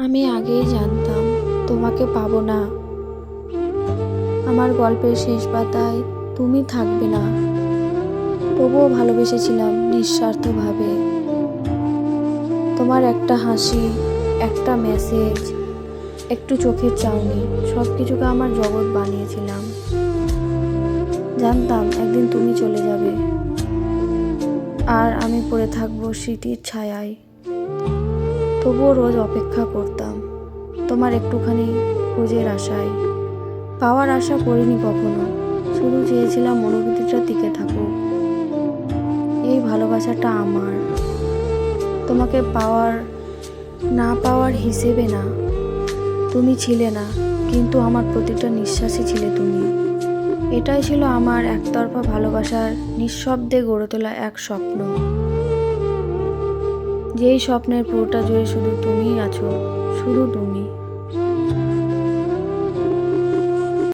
আমি আগেই জানতাম তোমাকে পাবো না। আমার গল্পের শেষ পাতায় তুমি থাকবে না। তবুও ভালোবেসেছিলাম নিঃস্বার্থভাবে। তোমার একটা হাসি, একটা মেসেজ, একটু চোখের চাউনি, সব কিছুকে আমার জগৎ বানিয়েছিলাম। জানতাম একদিন তুমি চলে যাবে, আর আমি পড়ে থাকবো স্মৃতির ছায়ায়। তবুও রোজ অপেক্ষা করতাম তোমার একটুখানি খোঁজের আশায়। পাওয়ার আশা করিনি কখনো, শুধু চেয়েছিলাম অনুভূতিটা টিকে থাকুক। এই ভালোবাসাটা আমার, তোমাকে পাওয়ার না পাওয়ার হিসেবে না। তুমি ছিলে না, কিন্তু আমার প্রতিটা নিঃশ্বাসে ছিলে তুমি। এটাই ছিল আমার একতরফা ভালোবাসার নিঃশব্দে গড়ে তোলা এক স্বপ্ন, যেই স্বপ্নের পুরোটা জুড়ে শুধু তুমিই আছো, শুধু তুমি।